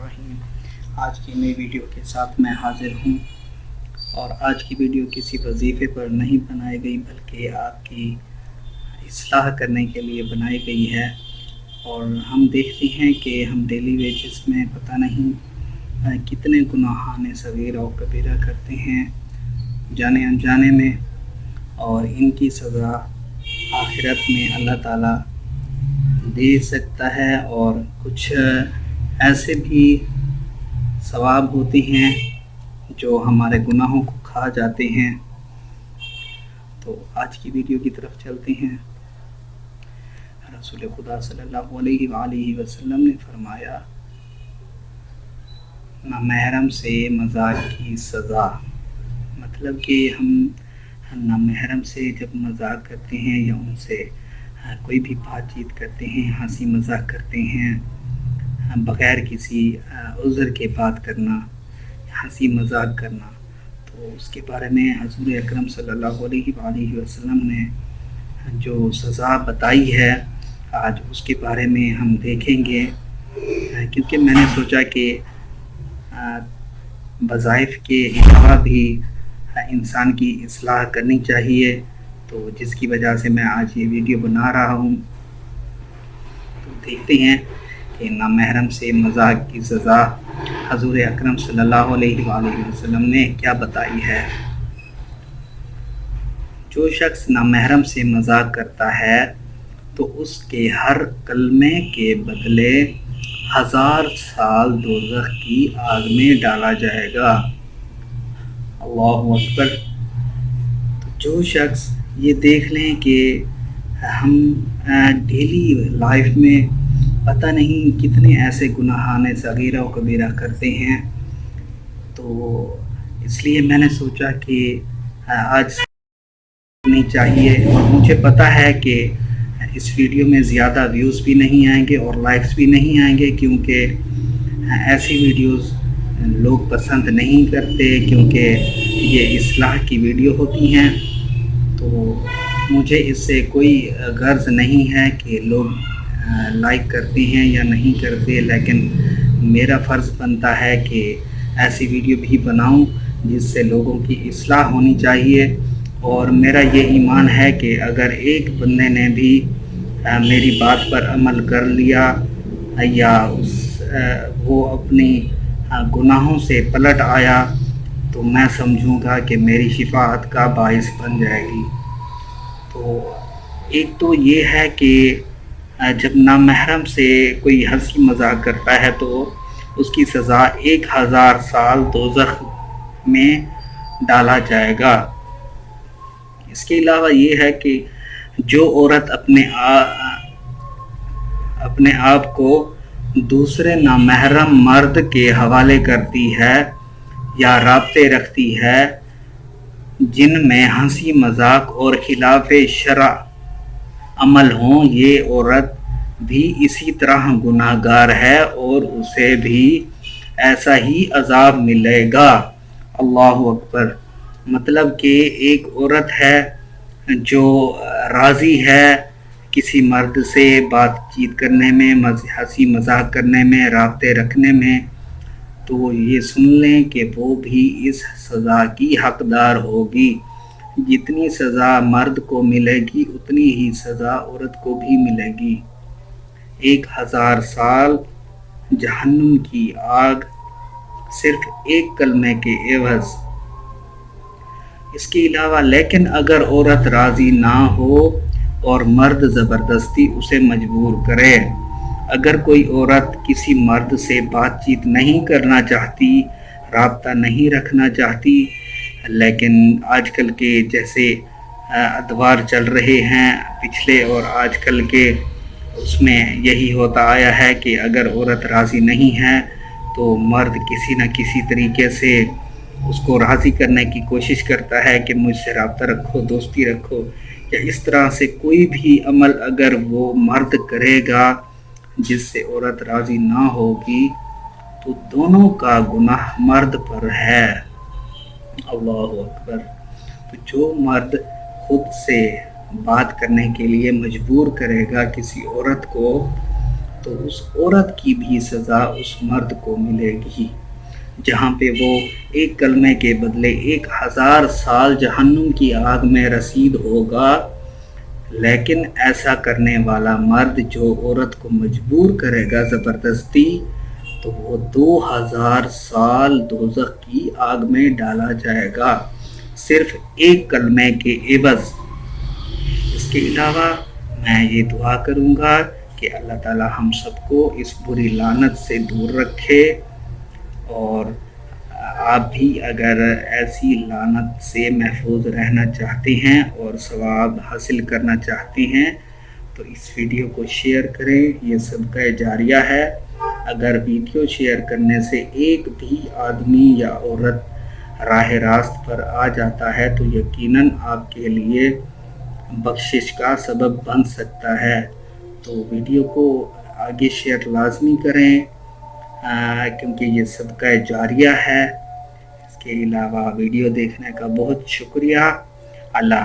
الرحیم۔ آج کی نئی ویڈیو کے ساتھ میں حاضر ہوں، اور آج کی ویڈیو کسی وظیفے پر نہیں بنائی گئی بلکہ آپ کی اصلاح کرنے کے لیے بنائی گئی ہے۔ اور ہم دیکھتے ہیں کہ ہم ڈیلی ویجز میں پتہ نہیں کتنے گناہان صغیرہ و کبیرہ کرتے ہیں جانے انجانے میں، اور ان کی سزا آخرت میں اللہ تعالیٰ دے سکتا ہے، اور کچھ ایسے بھی ثواب ہوتے ہیں جو ہمارے گناہوں کو کھا جاتے ہیں۔ تو آج کی ویڈیو کی طرف چلتے ہیں۔ رسول خدا صلی اللہ علیہ وآلہ وسلم نے فرمایا، نامحرم سے مذاق کی سزا، مطلب کہ ہم نامحرم سے جب مذاق کرتے ہیں یا ان سے کوئی بھی بات چیت کرتے ہیں، ہنسی مذاق کرتے ہیں، بغیر کسی عذر کے بات کرنا، ہنسی مذاق کرنا، تو اس کے بارے میں حضور اکرم صلی اللہ علیہ وآلہ وسلم نے جو سزا بتائی ہے، آج اس کے بارے میں ہم دیکھیں گے۔ کیونکہ میں نے سوچا کہ وظائف کے علاوہ بھی انسان کی اصلاح کرنی چاہیے، تو جس کی وجہ سے میں آج یہ ویڈیو بنا رہا ہوں۔ تو دیکھتے ہیں کہ نامحرم سے مذاق کی سزا حضور اکرم صلی اللہ علیہ وآلہ وسلم نے کیا بتائی ہے۔ جو شخص نامحرم سے مذاق کرتا ہے تو اس کے ہر کلمے کے بدلے 1000 سال دوزخ کی آگ میں ڈالا جائے گا۔ اللہ اکبر۔ تو جو شخص یہ دیکھ لیں کہ ہم ڈیلی لائف میں پتہ نہیں کتنے ایسے گناہان صغیرہ و کبیرہ کرتے ہیں، تو اس لیے میں نے سوچا کہ آج نہیں چاہیے، اور مجھے پتہ ہے کہ اس ویڈیو میں زیادہ ویوز بھی نہیں آئیں گے اور لائکس بھی نہیں آئیں گے، کیونکہ ایسی ویڈیوز لوگ پسند نہیں کرتے، کیونکہ یہ اصلاح کی ویڈیو ہوتی ہیں۔ تو مجھے اس سے کوئی غرض نہیں ہے کہ لوگ لائک کرتے ہیں یا نہیں کرتے، لیکن میرا فرض بنتا ہے کہ ایسی ویڈیو بھی بناؤں جس سے لوگوں کی اصلاح ہونی چاہیے۔ اور میرا یہ ایمان ہے کہ اگر ایک بندے نے بھی میری بات پر عمل کر لیا یا وہ اپنی گناہوں سے پلٹ آیا، تو میں سمجھوں گا کہ میری شفاعت کا باعث بن جائے گی۔ تو ایک تو یہ ہے کہ جب نامحرم سے کوئی ہنسی مذاق کرتا ہے تو اس کی سزا 1000 سال دوزخ میں ڈالا جائے گا۔ اس کے علاوہ یہ ہے کہ جو عورت اپنے آپ کو دوسرے نامحرم مرد کے حوالے کرتی ہے یا رابطے رکھتی ہے جن میں ہنسی مذاق اور خلاف شرع عمل ہوں، یہ عورت بھی اسی طرح گناہ گار ہے اور اسے بھی ایسا ہی عذاب ملے گا۔ اللہ اکبر۔ مطلب کہ ایک عورت ہے جو راضی ہے کسی مرد سے بات چیت کرنے میں، ہنسی مذاق کرنے میں، رابطے رکھنے میں، تو یہ سن لیں کہ وہ بھی اس سزا کی حقدار ہوگی۔ جتنی سزا مرد کو ملے گی اتنی ہی سزا عورت کو بھی ملے گی۔ 1000 سال جہنم کی آگ صرف ایک کلمے کے عوض۔ اس کے علاوہ لیکن اگر عورت راضی نہ ہو اور مرد زبردستی اسے مجبور کرے، اگر کوئی عورت کسی مرد سے بات چیت نہیں کرنا چاہتی، رابطہ نہیں رکھنا چاہتی، لیکن آج کل کے جیسے ادوار چل رہے ہیں پچھلے اور آج کل کے، اس میں یہی ہوتا آیا ہے کہ اگر عورت راضی نہیں ہے تو مرد کسی نہ کسی طریقے سے اس کو راضی کرنے کی کوشش کرتا ہے کہ مجھ سے رابطہ رکھو، دوستی رکھو، یا اس طرح سے کوئی بھی عمل اگر وہ مرد کرے گا جس سے عورت راضی نہ ہوگی تو دونوں کا گناہ مرد پر ہے۔ اللہ اکبر۔ تو جو مرد خود سے بات کرنے کے لیے مجبور کرے گا کسی عورت کو، تو اس عورت کی بھی سزا اس مرد کو ملے گی، جہاں پہ وہ ایک کلمے کے بدلے 1000 سال جہنم کی آگ میں رسید ہوگا۔ لیکن ایسا کرنے والا مرد جو عورت کو مجبور کرے گا زبردستی، تو وہ 2000 سال دوزخ کی آگ میں ڈالا جائے گا، صرف ایک کلمے کے عوض۔ اس کے علاوہ میں یہ دعا کروں گا کہ اللہ تعالی ہم سب کو اس بری لعنت سے دور رکھے، اور آپ بھی اگر ایسی لعنت سے محفوظ رہنا چاہتے ہیں اور ثواب حاصل کرنا چاہتے ہیں تو اس ویڈیو کو شیئر کریں، یہ صدقہ جاریہ ہے۔ اگر ویڈیو شیئر کرنے سے ایک بھی آدمی یا عورت راہ راست پر آ جاتا ہے تو یقیناً آپ کے لیے بخشش کا سبب بن سکتا ہے۔ تو ویڈیو کو آگے شیئر لازمی کریں، کیونکہ یہ صدقہ جاریہ ہے۔ اس کے علاوہ ویڈیو دیکھنے کا بہت شکریہ۔ اللہ